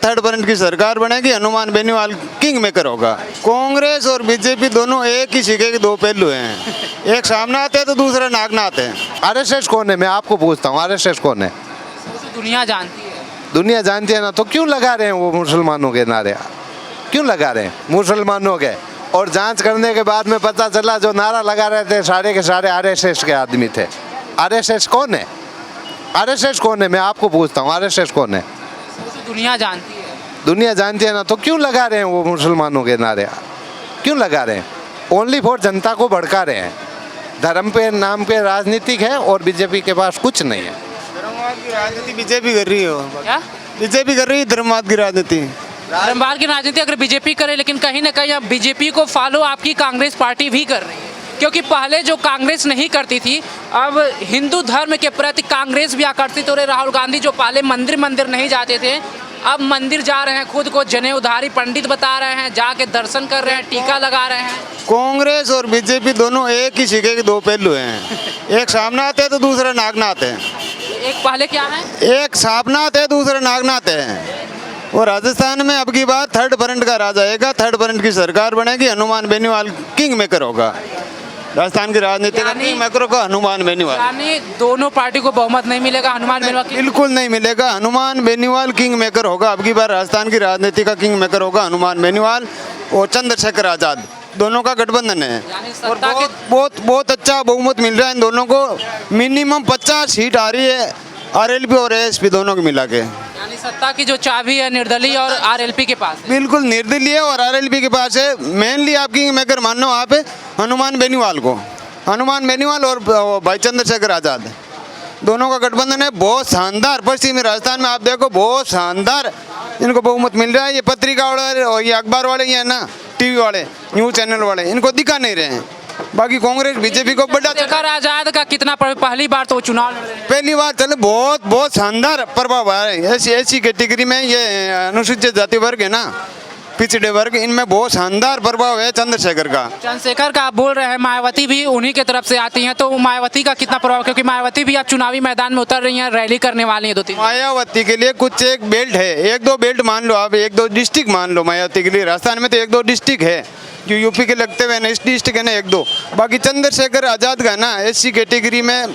Third front की सरकार बनेगी, हनुमान बेनीवाल किंग मेकर होगा। कांग्रेस और बीजेपी दोनों एक ही सिक्के के दो पहलू हैं, एक सामने आते हैं तो दूसरा नागना आते हैं। आरएसएस कौन है, मैं आपको पूछता हूँ, आरएसएस कौन है? दुनिया जानती है। दुनिया जानती है ना, तो क्यों लगा रहे हैं वो मुसलमानों के नारे? क्यों लगा रहे हैं मुसलमानों के? और जांच करने के बाद में पता चला जो नारा लगा रहे थे सारे के सारे आरएसएस के आदमी थे। आरएसएस कौन है? आरएसएस कौन है, मैं आपको पूछता हूँ, आरएसएस कौन है? दुनिया जानती है। दुनिया जानती है ना, तो क्यों लगा रहे हैं वो मुसलमानों के नारे? क्यों लगा रहे हैं? ओनली फॉर जनता को भड़का रहे हैं। धर्म पे नाम पे राजनीतिक है और बीजेपी के पास कुछ नहीं है। धर्मवाद की राजनीति बीजेपी कर रही है। क्या बीजेपी कर रही है धर्मवाद की राजनीति। धर्मवाद की राजनीति अगर बीजेपी करे, लेकिन कहीं ना कहीं अब बीजेपी को फॉलो आपकी कांग्रेस पार्टी भी कर रही है, क्योंकि पहले जो कांग्रेस नहीं करती थी, अब हिंदू धर्म के प्रति कांग्रेस भी आकर्षित हो रही। राहुल गांधी जो पहले मंदिर नहीं जाते थे, अब मंदिर जा रहे हैं, खुद को जनेऊधारी पंडित बता रहे हैं, जाके दर्शन कर रहे हैं, टीका लगा रहे हैं। कांग्रेस और बीजेपी दोनों एक ही सिक्के के दो पहलू हैं, एक सामने आते हैं तो दूसरा नागना आते हैं। एक पहले क्या है, एक सामने आते हैं दूसरा नागना आते हैं। और राजस्थान में अब की बात थर्ड फ्रंट का राज आएगा, थर्ड फ्रंट की सरकार बनेगी, हनुमान बेनीवाल किंग मेकर होगा। राजस्थान की राजनीति का किंग मेकर होगा हनुमान बेनीवाल। यानी दोनों पार्टी को बहुमत नहीं मिलेगा, हनुमान बेनीवाल बिल्कुल नहीं मिलेगा, हनुमान बेनीवाल किंग मेकर होगा। अब की बार राजस्थान की राजनीति का किंग मेकर होगा हनुमान बेनीवाल और चंद्रशेखर आजाद, दोनों का गठबंधन है। और बहुत अच्छा बहुमत मिल रहा है इन दोनों को। मिनिमम 50 सीट आ रही है आरएलपी और एएसपी दोनों को मिला के। यानी सत्ता की जो चाबी है निर्दलीय और आरएलपी के पास है। बिल्कुल निर्दलीय और आरएलपी के पास है। मेनली आप किंग मेकर मानो आप हनुमान बेनीवाल को, हनुमान बेनीवाल और भाई चंद्रशेखर आजाद, दोनों का गठबंधन है। बहुत शानदार पश्चिमी राजस्थान में आप देखो, बहुत शानदार इनको बहुमत मिल रहा है। ये पत्रिका वाले और ये अखबार वाले, ये है ना टीवी वाले, न्यूज चैनल वाले, इनको दिखा नहीं रहे हैं। बाकी कांग्रेस बीजेपी को बड़ा चंद्रशेखर आजाद का कितना पहली बार तो चुनाव लड़ रहे हैं। पहली बार चले, बहुत शानदार प्रभाव आ रहा है। ऐसी कैटेगरी में ये अनुसूचित जाति वर्ग है ना, पिछड़े वर्ग, इनमें बहुत शानदार प्रभाव है चंद्रशेखर का। चंद्रशेखर का आप बोल रहे हैं, मायावती भी उन्हीं के तरफ से आती हैं, तो मायावती का कितना प्रभाव, क्योंकि मायावती भी अब चुनावी मैदान में उतर रही हैं, रैली करने वाली है 2-3। मायावती के लिए कुछ एक बेल्ट है, 1-2 बेल्ट मान लो आप, 1-2 डिस्ट्रिक्ट मान लो मायावती के लिए। राजस्थान में तो 1-2 डिस्ट्रिक्ट है जो यूपी के लगते हुए ना, इस डिस्ट्रिक्ट है ना 1-2। बाकी चंद्रशेखर आजाद का ना ऐसी कैटेगरी में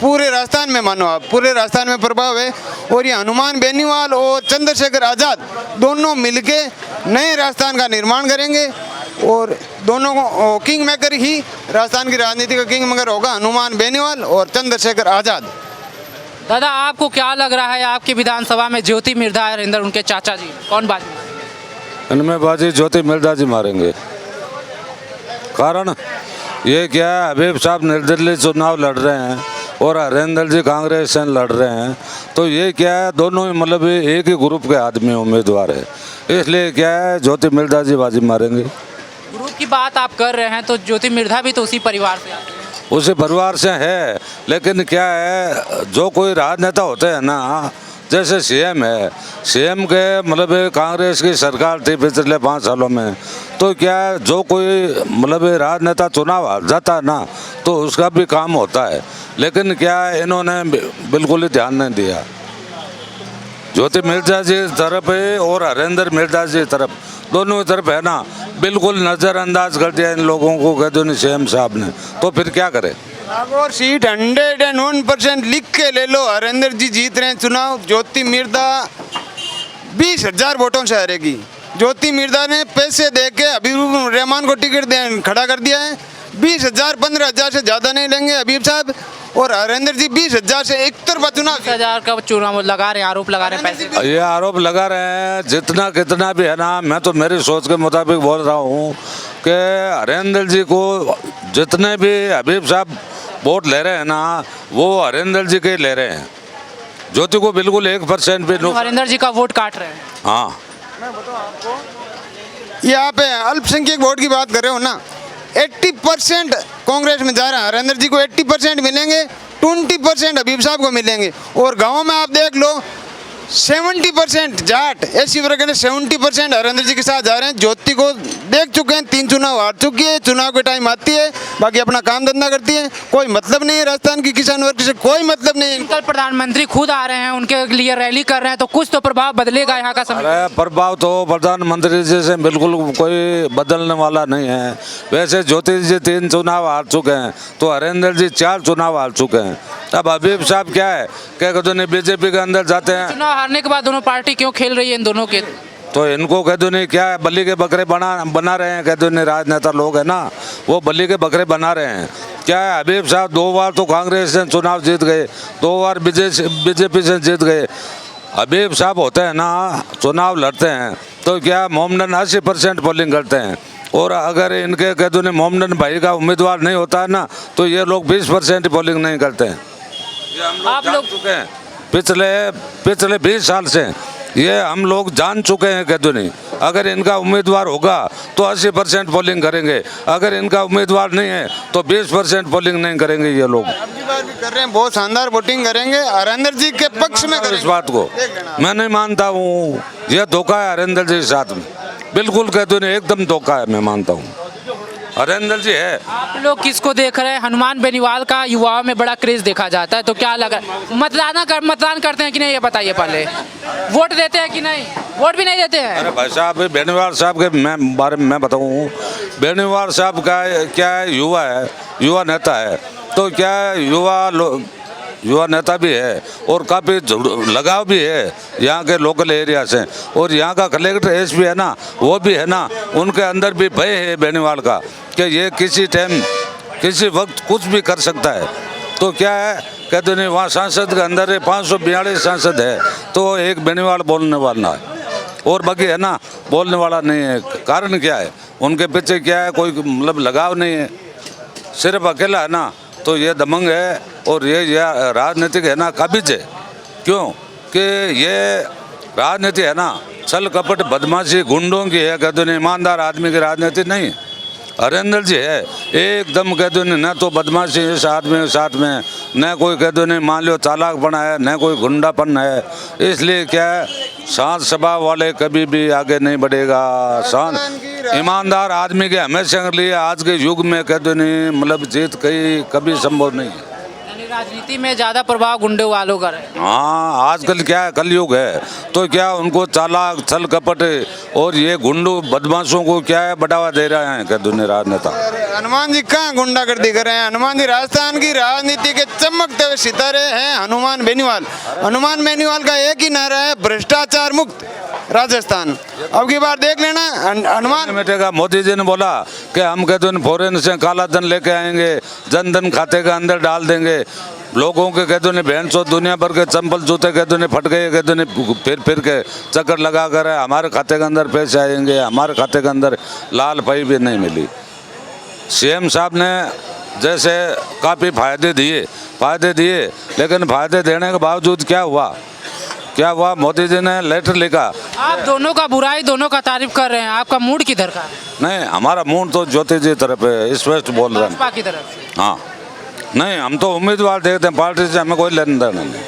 पूरे राजस्थान में मानो आप, पूरे राजस्थान में प्रभाव है। और ये हनुमान बेनीवाल और चंद्रशेखर आजाद दोनों मिलके नए राजस्थान का निर्माण करेंगे और दोनों को किंग मेकर ही राजस्थान की राजनीति का किंग मेकर होगा हनुमान बेनीवाल और चंद्रशेखर आजाद। दादा आपको क्या लग रहा है, आपकी विधानसभा में ज्योति मिर्धा हरिंदर उनके चाचा जी, कौन बाजी? इनमें बाजी ज्योति मिर्धा जी मारेंगे। कारण ये क्या है, हबीब साहब निर्दलीय चुनाव लड़ रहे हैं और हरिंदर जी कांग्रेस से लड़ रहे हैं, तो ये क्या है, दोनों ही मतलब एक ही ग्रुप के आदमी उम्मीदवार है, इसलिए क्या है ज्योति मिर्धा जी बाजी मारेंगे। ग्रुप की बात आप कर रहे हैं, तो ज्योति मिर्धा भी तो उसी परिवार से आते हैं। उसी परिवार से है, लेकिन क्या है, जो कोई राजनेता होते हैं ना, जैसे सीएम है, सीएम के मतलब कांग्रेस की सरकार थी पिछले 5 सालों में, तो क्या है, जो कोई मतलब राजनेता चुनाव हार जाता है ना, तो उसका भी काम होता है। लेकिन क्या है, इन्होंने बिल्कुल ही ध्यान नहीं दिया। ज्योति मिर्धा जी तरफ है और हरिंदर मिर्धा जी तरफ, दोनों तरफ है ना, बिल्कुल नज़रअंदाज कर दिया इन लोगों को कहते सीएम साहब ने, तो फिर क्या करे। और सीट 101% लिख के ले लो, हरिंदर जी जीत रहे हैं चुनाव। ज्योति मिर्धा 20,000 वोटों से हारेगी। ज्योति मिर्धा ने पैसे दे के हबीब रहमान को टिकट खड़ा कर दिया है। 20,000 15,000 से ज़्यादा नहीं लेंगे हबीब साहब, और हरिंदर जी 20,000 से एक तरफा चुनाव 20,000 का चुनाव लगा रहे हैं, आरोप लगा रहे हैं पैसे। ये आरोप लगा रहे हैं, जितना कितना भी है ना, मैं तो मेरी सोच के मुताबिक बोल रहा हूँ कि हरिंदर जी को जितने भी हबीब साहब वोट ले रहे हैं ना, वो हरिंदर जी के ले रहे हैं। ज्योति को बिल्कुल 1% भी हरिंदर जी का वोट काट रहे हैं। हाँ, मैं बताऊँ आपको, ये आप अल्पसंख्यक वोट की बात कर रहे हो ना, 80% कांग्रेस में जा रहा है। हरिंदर जी को 80% मिलेंगे, 20% हबीब साहब को मिलेंगे। और गाँव में आप देख लो, 70% जाट ऐसी वर्ग ने 70% हरेंद्र जी के साथ जा रहे हैं। ज्योति को देख चुके हैं, 3 चुनाव हार चुकी है, चुनाव के टाइम आती है, बाकी अपना काम धंधा करती है, कोई मतलब नहीं है राजस्थान की किसान वर्ग से, कोई मतलब नहीं है। कल प्रधानमंत्री खुद आ रहे हैं, उनके लिए रैली कर रहे हैं, तो कुछ तो प्रभाव बदलेगा यहाँ का समय। अरे प्रभाव तो प्रधानमंत्री जी से बिल्कुल कोई बदलने वाला नहीं है। वैसे ज्योति जी 3 चुनाव हार चुके हैं, तो हरेंद्र जी 4 चुनाव हार चुके हैं। अब हबीब साहब क्या है, क्या कहते नहीं बीजेपी के अंदर जाते हैं। चुनाव हारने के बाद दोनों पार्टी क्यों खेल रही है इन दोनों के? तो इनको कहते नहीं क्या है, बलि के बकरे बना रहे हैं। कहते नहीं राजनेता लोग है ना, वो बलि के बकरे बना रहे हैं। क्या है, हबीब साहब 2 बार तो कांग्रेस से चुनाव जीत गए, 2 बार बीजेपी से जीत गए। हबीब साहब होते हैं ना, चुनाव लड़ते हैं तो क्या मोमडन 80% पोलिंग करते हैं, और अगर इनके कहते नहीं मोमडन भाई का उम्मीदवार नहीं होता है ना, तो ये लोग 20% पोलिंग नहीं करते हैं। ये हम आप जान लोग- चुके हैं पिछले 20 साल से, ये हम लोग जान चुके हैं। कहते नहीं अगर इनका उम्मीदवार होगा तो 80% पोलिंग करेंगे, अगर इनका उम्मीदवार नहीं है तो 20% पोलिंग नहीं करेंगे ये लोग। अब की बार भी कर रहे हैं, बहुत शानदार वोटिंग करेंगे, हरेंद्र जी के पक्ष में इस करेंगे। बात को देख लेना। मैं नहीं मानता हूँ, ये धोखा है हरेंद्र जी के साथ में, बिल्कुल कहते नहीं, एकदम धोखा है। मैं मानता हूँ हरेंद्र जी है। आप लोग किसको देख रहे हैं? हनुमान बेनीवाल का युवाओं में बड़ा क्रेज देखा जाता है, तो क्या लगा मतदान करते हैं कि नहीं, ये बताइए पहले। वोट देते हैं कि नहीं? वोट भी नहीं देते हैं। अरे भाई साहब, बेनीवाल साहब के मैं बारे में मैं बताऊँ, बेनीवाल साहब का क्या है, युवा नेता है, तो क्या है, युवा नेता भी है और काफ़ी लगाव भी है यहाँ के लोकल एरिया से, और यहाँ का कलेक्टर एसपी है ना, वो भी है ना, उनके अंदर भी भय है बेनीवाल का कि ये किसी टाइम किसी वक्त कुछ भी कर सकता है। तो क्या है, कहते नहीं वहाँ सांसद के अंदर 542 सांसद है, तो एक बेनीवाल बोलने वाला है और बाकी है ना बोलने वाला नहीं है। कारण क्या है, उनके पीछे क्या है, कोई मतलब लगाव नहीं है, सिर्फ अकेला है ना, तो ये दबंग है और ये राजनीतिक है ना काबिज है। क्यों कि ये राजनीति है ना छल कपट बदमाशी गुंडों की है, कहते नहीं ईमानदार आदमी की राजनीति नहीं। हरेंद्र जी है एकदम कहते नहीं, न तो बदमाशी इस आदमी के साथ में, न कोई कहते नहीं मान लो चालाकपन है, न कोई गुंडापन है। इसलिए क्या है, शांत स्वभाव वाले कभी भी आगे नहीं बढ़ेगा। शांत ईमानदार आदमी के हमेशा के लिए आज के युग में कहते नहीं मतलब जीत कभी संभव नहीं है। यानी राजनीति में ज्यादा प्रभाव गुंडे वालों का है। हाँ, आजकल क्या है, कलयुग है, तो क्या उनको चालाक छल कपट और ये गुंडू बदमाशों को क्या है बढ़ावा दे रहे हैं क्या दुनिया राजनेता। हनुमान जी कहाँ गुंडागर्दी कर रहे हैं? हनुमान जी राजस्थान की राजनीति के चमकते हुए सितारे हैं। हनुमान बेनीवाल का एक ही नारा है, भ्रष्टाचार मुक्त राजस्थान। अब की बार देख लेना हनुमान मिटेगा। मोदी जी ने बोला कि हम कहते हैं फॉरेन से काला धन लेके आएंगे, जन धन खाते के अंदर डाल देंगे। लोगों के कहते हैं बहन चो दुनिया भर के चंपल जूते कहते हैं फट गए, कहते हैं फिर के चक्कर लगा कर हमारे खाते के अंदर पैसे आएंगे, हमारे खाते के अंदर लाल पाई भी नहीं मिली। सीएम साहब ने जैसे काफ़ी फायदे दिए, लेकिन फायदे देने के बावजूद क्या हुआ, मोदी जी ने लेटर लिखा। आप दोनों का बुराई, दोनों का तारीफ कर रहे हैं, आपका मूड किधर का है? नहीं, हमारा मूड तो ज्योति जी तरफ है, स्पष्ट बोल रहे हैं। भाजपा की तरफ से। हाँ, नहीं हम तो उम्मीदवार देखते हैं, पार्टी से हमें कोई लेना देना नहीं।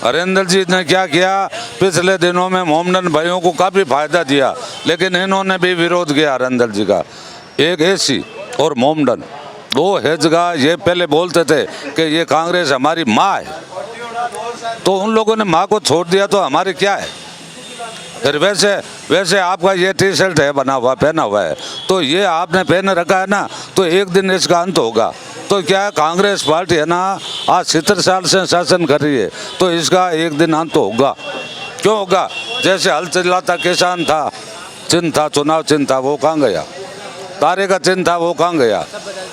हरेंद्र जी ने क्या किया, पिछले दिनों में मोमडन भाइयों को काफ़ी फायदा दिया, लेकिन इन्होंने भी विरोध किया हरेंद्र जी का। एक एसी और मोमडन 2 है जगह, ये पहले बोलते थे कि ये कांग्रेस हमारी माँ है, तो उन लोगों ने माँ को छोड़ दिया तो हमारे क्या है। फिर वैसे आपका ये टी शर्ट है बना हुआ पहना हुआ है, तो ये आपने पहन रखा है ना, तो एक दिन इसका अंत होगा। तो क्या है, कांग्रेस पार्टी है ना आज 70 साल से शासन कर रही है, तो इसका एक दिन अंत होगा। क्यों होगा? जैसे हल चलाता किसान था, चिन्ह था, चुनाव चिन्ह था, वो कहाँ गया? तारे का चिन्ह था, वो कहाँ गया?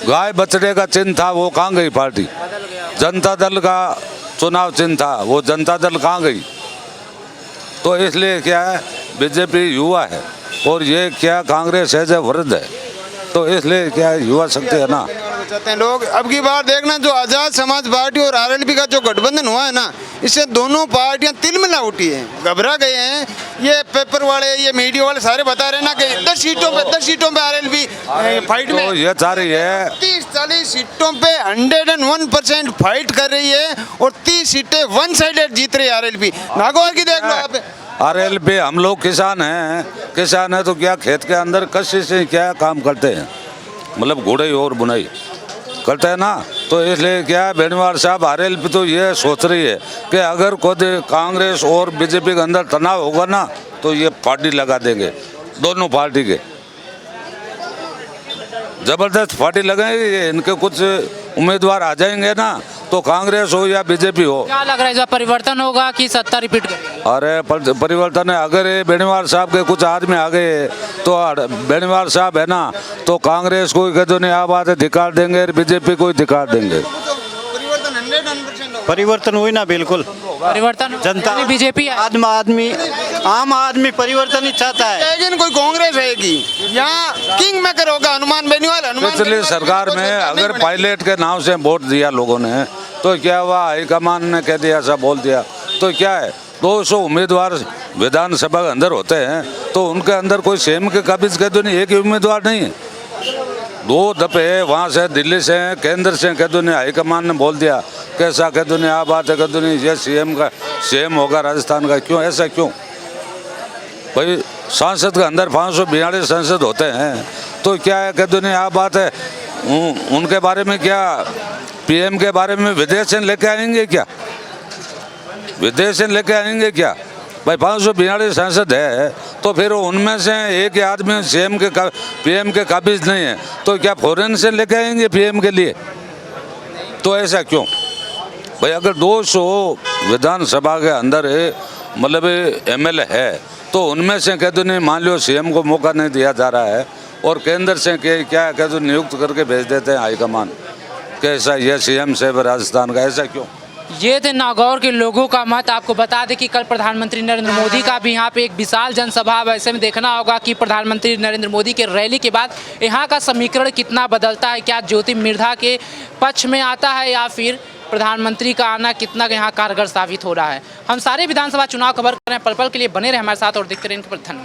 गाय बछड़े का चिन्ह था, वो कहाँ गई पार्टी? जनता दल का चुनाव चिन्ह था, वो जनता दल कहाँ गई? तो इसलिए क्या है, बीजेपी युवा है और ये क्या कांग्रेस है जो वृद्ध है, तो इसलिए क्या है, युवा शक्ति है ना। चाहते हैं लोग। अब की बार देखना जो आज़ाद समाज पार्टी और आरएलपी का जो गठबंधन हुआ है ना, इससे दोनों पार्टियां तिलमिला उठी हैं, घबरा गए हैं। ये पेपर वाले, ये मीडिया वाले सारे बता रहे हैं ना कि 10 सीटों पे आरएलपी फाइट में, तो ये चाह रही है 30-40 सीटों पे 101% फाइट कर रही है और 30 सीटें वन साइडेड जीत रही है आरएलपी। नागौर की देख लो आप। आरएलपी, हम लोग किसान हैं तो क्या खेत के अंदर कष्ट से क्या काम करते हैं, मतलब गुड़ाई और बुनाई करते हैं ना। तो इसलिए क्या है, बेनीवाल साहब आरएलपी तो ये सोच रही है कि अगर कोई कांग्रेस और बीजेपी के अंदर तनाव होगा ना तो ये पार्टी लगा देंगे, दोनों पार्टी के जबरदस्त पार्टी लगाएंगे। इनके कुछ उम्मीदवार आ जाएंगे ना, तो कांग्रेस हो या बीजेपी हो। क्या लग रहा है, इस बार परिवर्तन होगा कि सत्ता रिपीट करेगी? अरे परिवर्तन है। अगर ये बेनीवाल साहब के कुछ आदमी आ गए तो बेनीवाल साहब है ना, तो कांग्रेस को कहते नहीं आप आते धिकार देंगे, बीजेपी को धिकार देंगे। परिवर्तन हुई ना, बिल्कुल परिवर्तन जनता बीजेपी आम आदमी परिवर्तन ही चाहता है। लेकिन कोई कांग्रेस रहेगी, यहाँ किंग मेकर होगा हनुमान बेनीवाल। पिछली सरकार में अगर पायलट के नाम से वोट दिया लोगों ने तो क्या हुआ, हाईकमान ने कह दिया, ऐसा बोल दिया, तो क्या है 200 उम्मीदवार विधानसभा के अंदर होते हैं तो उनके अंदर कोई सेम के काबिज कह दो नहीं, एक ही उम्मीदवार नहीं है। 2 दफे वहाँ से दिल्ली से केंद्र से कह दो नहीं, हाईकमान ने बोल दिया, कैसा कह दो नहीं, आप बात कह दो नहीं, ये सीएम होगा राजस्थान का। क्यों ऐसा, क्यों भाई? सांसद के अंदर 542 सांसद होते हैं तो क्या है, कह दो नहीं, आप बात है उनके बारे में क्या, पीएम के बारे में विदेश से लेके आएंगे क्या, विदेश से लेके आएंगे क्या भाई? 542 सांसद है तो फिर उनमें से एक आदमी सीएम के पीएम के काबिज नहीं है तो क्या फॉरेन से लेके आएंगे पीएम के लिए? तो ऐसा क्यों भाई? अगर 200 विधानसभा के अंदर मतलब एमएलए है तो उनमें से कह दो नहीं, मान लो सीएम को मौका नहीं दिया जा रहा है और केंद्र से क्या कह दो नियुक्त करके भेज देते हैं हाईकमान, कैसा ये सीएम से राजस्थान का, ऐसा क्यों? ये थे नागौर के लोगों का मत। आपको बता दें कि कल प्रधानमंत्री नरेंद्र मोदी का भी यहाँ पे एक विशाल जनसभा, वैसे में देखना होगा कि प्रधानमंत्री नरेंद्र मोदी के रैली के बाद यहाँ का समीकरण कितना बदलता है, क्या ज्योति मिर्धा के पक्ष में आता है या फिर प्रधानमंत्री का आना कितना यहाँ कारगर साबित हो रहा है। हम सारे विधानसभा चुनाव खबर कर रहे हैं, पल पल के लिए बने रहे हमारे साथ और देखते रहे। इन पर धन्यवाद।